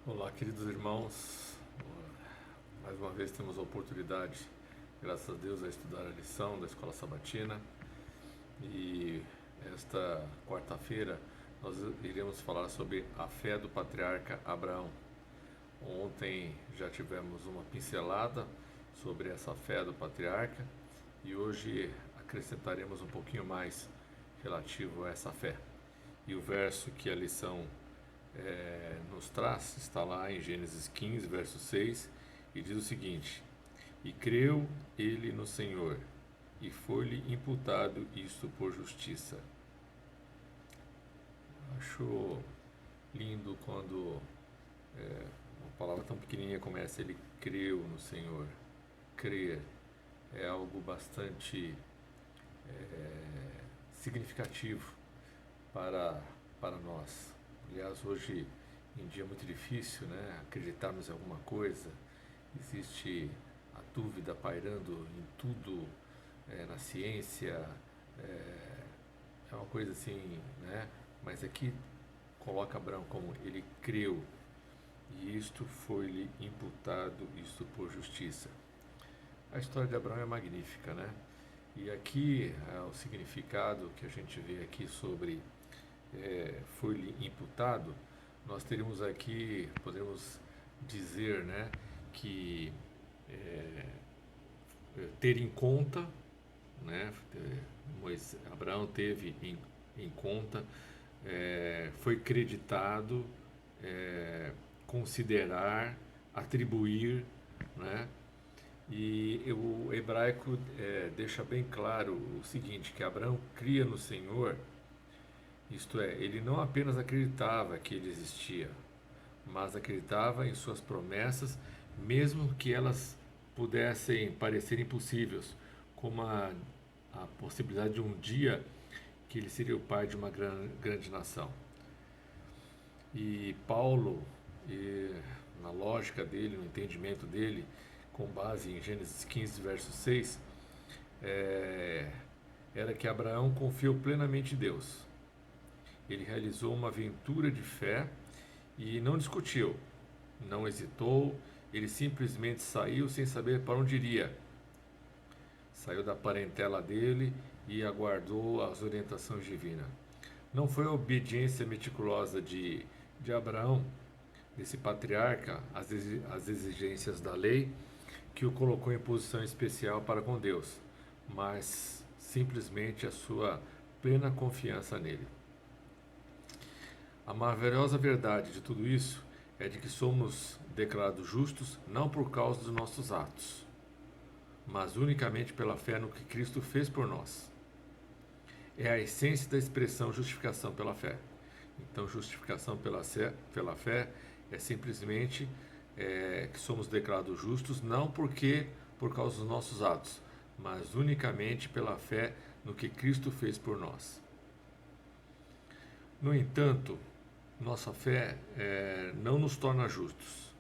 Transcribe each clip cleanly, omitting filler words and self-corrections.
Olá, queridos irmãos. Mais uma vez temos a oportunidade, graças a Deus, a estudar a lição da Escola Sabatina. E esta quarta-feira nós iremos falar sobre a fé do patriarca Abraão. Ontem já tivemos uma pincelada sobre essa fé do patriarca e hoje acrescentaremos um pouquinho mais relativo a essa fé. E o verso que a lição nos traz, está lá em Gênesis 15, verso 6, e diz o seguinte: E creu ele no Senhor, e foi-lhe imputado isto por justiça. Acho lindo quando uma palavra tão pequenininha começa, ele creu no Senhor. Crer é algo bastante significativo para nós. Aliás, hoje em dia é muito difícil, né, acreditarmos em alguma coisa. Existe a dúvida pairando em tudo, na ciência, é uma coisa assim, né? Mas aqui coloca Abraão como ele creu e isto foi-lhe imputado, isto por justiça. A história de Abraão é magnífica, né? E aqui o significado que a gente vê aqui sobre foi-lhe imputado, nós teríamos aqui, podemos dizer, né, que ter em conta, né, Abraão teve em conta, foi creditado, considerar, atribuir, né, e o hebraico deixa bem claro o seguinte, que Abraão cria no Senhor. Isto é, ele não apenas acreditava que ele existia, mas acreditava em suas promessas, mesmo que elas pudessem parecer impossíveis, como a possibilidade de um dia que ele seria o pai de uma grande nação. E Paulo, na lógica dele, no entendimento dele, com base em Gênesis 15, verso 6, era que Abraão confiou plenamente em Deus. Ele realizou uma aventura de fé e não discutiu, não hesitou, ele simplesmente saiu sem saber para onde iria. Saiu da parentela dele e aguardou as orientações divinas. Não foi a obediência meticulosa de Abraão, desse patriarca, às exigências da lei, que o colocou em posição especial para com Deus, mas simplesmente a sua plena confiança nele. A maravilhosa verdade de tudo isso é de que somos declarados justos não por causa dos nossos atos, mas unicamente pela fé no que Cristo fez por nós. É a essência da expressão justificação pela fé. Então, justificação pela fé é simplesmente que somos declarados justos não por causa dos nossos atos, mas unicamente pela fé no que Cristo fez por nós. No entanto, nossa fé não nos torna justos.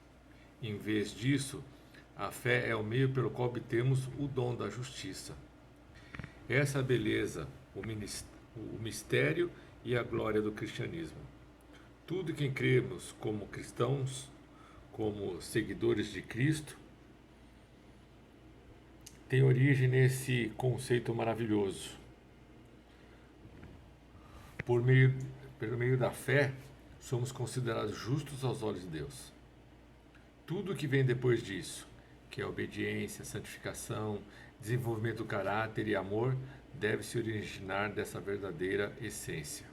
Em vez disso, a fé é o meio pelo qual obtemos o dom da justiça. Essa é a beleza, o mistério e a glória do cristianismo. Tudo que cremos como cristãos, como seguidores de Cristo, tem origem nesse conceito maravilhoso. Por meio da fé, somos considerados justos aos olhos de Deus. Tudo que vem depois disso, que é obediência, santificação, desenvolvimento do caráter e amor, deve se originar dessa verdadeira essência.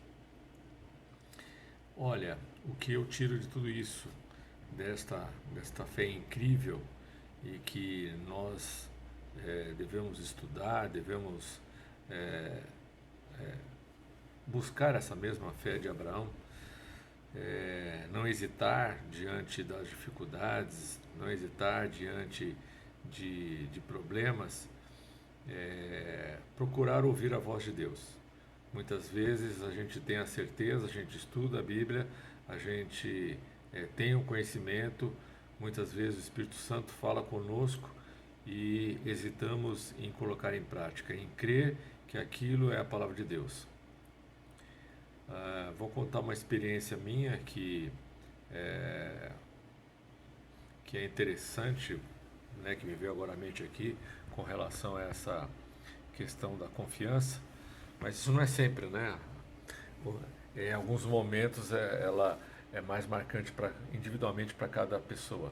Olha, o que eu tiro de tudo isso, desta fé incrível e que nós devemos estudar, devemos buscar essa mesma fé de Abraão, não hesitar diante das dificuldades, não hesitar diante de problemas, procurar ouvir a voz de Deus. Muitas vezes a gente tem a certeza, a gente estuda a Bíblia, a gente tem o conhecimento, muitas vezes o Espírito Santo fala conosco e hesitamos em colocar em prática, em crer que aquilo é a palavra de Deus. Vou contar uma experiência minha que que é interessante, né, que me veio agora à mente aqui, com relação a essa questão da confiança, mas isso não é sempre, né? Em alguns momentos ela é mais marcante individualmente para cada pessoa.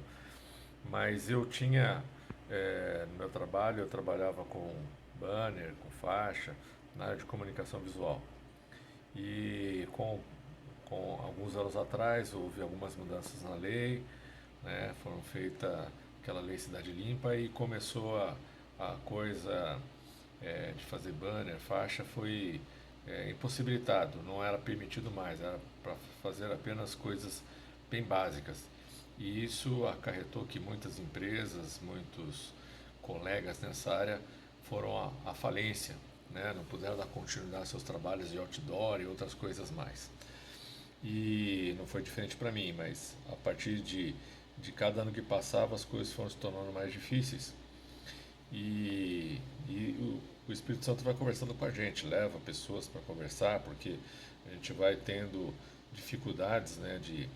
Mas eu tinha, no meu trabalho, eu trabalhava com banner, com faixa, na área de comunicação visual. E com alguns anos atrás houve algumas mudanças na lei, né, foram feitas aquela lei Cidade Limpa e começou a coisa de fazer banner, faixa, foi impossibilitado, não era permitido mais, era para fazer apenas coisas bem básicas. E isso acarretou que muitas empresas, muitos colegas nessa área foram à falência, né? Não puderam dar continuidade aos seus trabalhos de outdoor e outras coisas mais. E não foi diferente para mim, mas a partir de cada ano que passava as coisas foram se tornando mais difíceis. E o Espírito Santo vai conversando com a gente, leva pessoas para conversar, porque a gente vai tendo dificuldades, né, de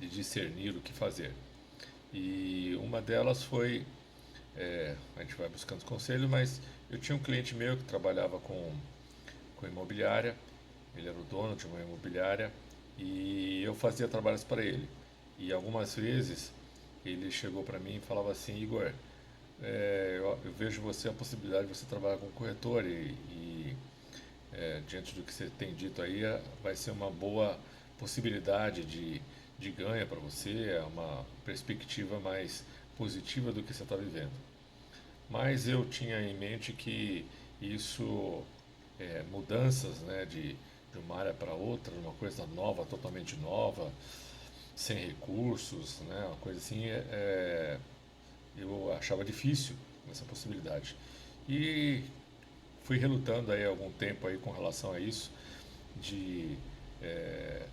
discernir o que fazer. E uma delas foi, a gente vai buscando conselho, mas eu tinha um cliente meu que trabalhava com imobiliária, ele era o dono de uma imobiliária e eu fazia trabalhos para ele. E algumas vezes ele chegou para mim e falava assim: Igor, eu vejo você a possibilidade de você trabalhar com corretor e diante do que você tem dito aí, vai ser uma boa possibilidade de ganho para você, é uma perspectiva mais positiva do que você está vivendo. Mas eu tinha em mente que isso, mudanças, né, de uma área para outra, uma coisa nova, totalmente nova, sem recursos, né, uma coisa assim, eu achava difícil essa possibilidade. E fui relutando aí algum tempo aí com relação a isso, de, é,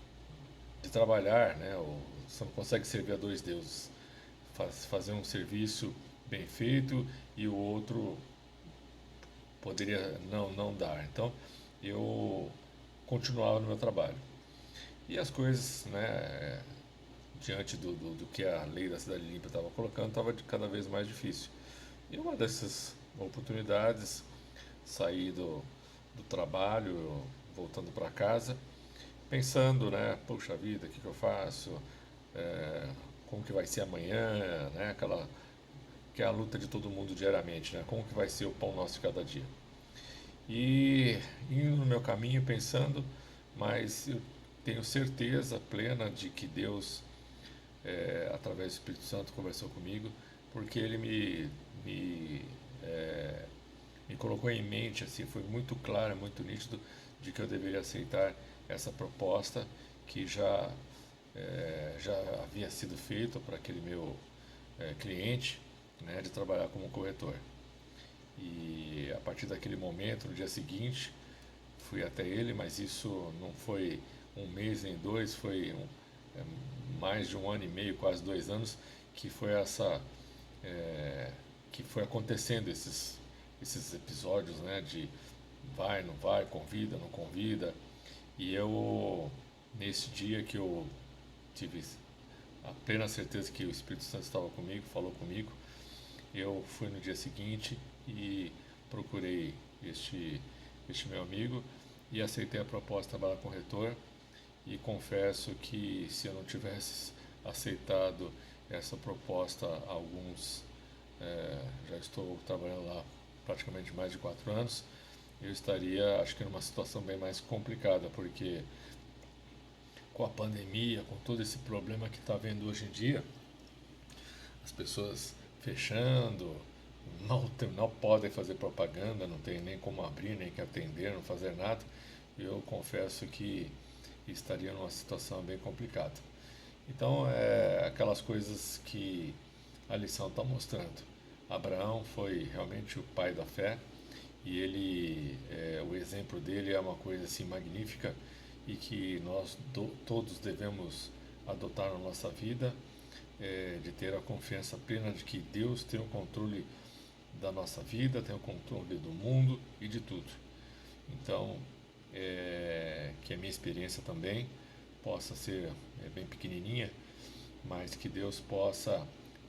de trabalhar, né? Você não consegue servir a dois deuses. Fazer um serviço bem feito e o outro poderia não dar. Então, eu continuava no meu trabalho. E as coisas, né, diante do que a lei da Cidade Limpa estava colocando, estava cada vez mais difícil. E uma dessas oportunidades, saí do trabalho, voltando para casa, pensando, né, poxa vida, o que eu faço? Como que vai ser amanhã, né? Aquela que é a luta de todo mundo diariamente, né? Como que vai ser o pão nosso de cada dia? E indo no meu caminho pensando, mas eu tenho certeza plena de que Deus, através do Espírito Santo, conversou comigo, porque Ele me colocou em mente, assim, foi muito claro, muito nítido, de que eu deveria aceitar essa proposta que já havia sido feita para aquele meu cliente, né, de trabalhar como corretor. E a partir daquele momento, no dia seguinte, fui até ele, mas isso não foi um mês nem dois, foi mais de um ano e meio, quase 2 anos, que foi que foi acontecendo esses episódios, né, de vai, não vai, convida, não convida. E eu, nesse dia que eu tive a plena certeza que o Espírito Santo estava comigo, falou comigo, eu fui no dia seguinte e procurei este meu amigo e aceitei a proposta de trabalhar com o retor. E confesso que se eu não tivesse aceitado essa proposta há já estou trabalhando lá praticamente mais de 4 anos, eu estaria, acho que, numa situação bem mais complicada, porque com a pandemia, com todo esse problema que está havendo hoje em dia, as pessoas fechando, não podem fazer propaganda, não tem nem como abrir, nem que atender, não fazer nada. Eu confesso que estaria numa situação bem complicada. Então, aquelas coisas que a lição está mostrando. Abraão foi realmente o pai da fé e o exemplo dele é uma coisa assim magnífica e que nós todos devemos adotar na nossa vida, de ter a confiança plena de que Deus tem o controle da nossa vida, tem o controle do mundo e de tudo. Então, que a minha experiência também possa ser bem pequenininha, mas que Deus possa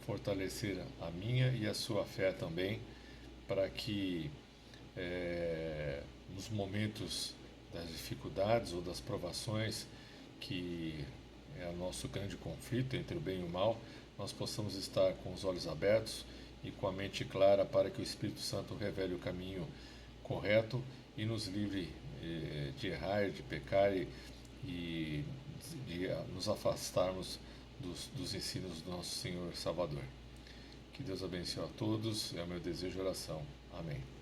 fortalecer a minha e a sua fé também, para que nos momentos das dificuldades ou das provações, que é o nosso grande conflito entre o bem e o mal, nós possamos estar com os olhos abertos e com a mente clara para que o Espírito Santo revele o caminho correto e nos livre de errar, de pecar e de nos afastarmos dos ensinos do nosso Senhor Salvador. Que Deus abençoe a todos, é o meu desejo e oração. Amém.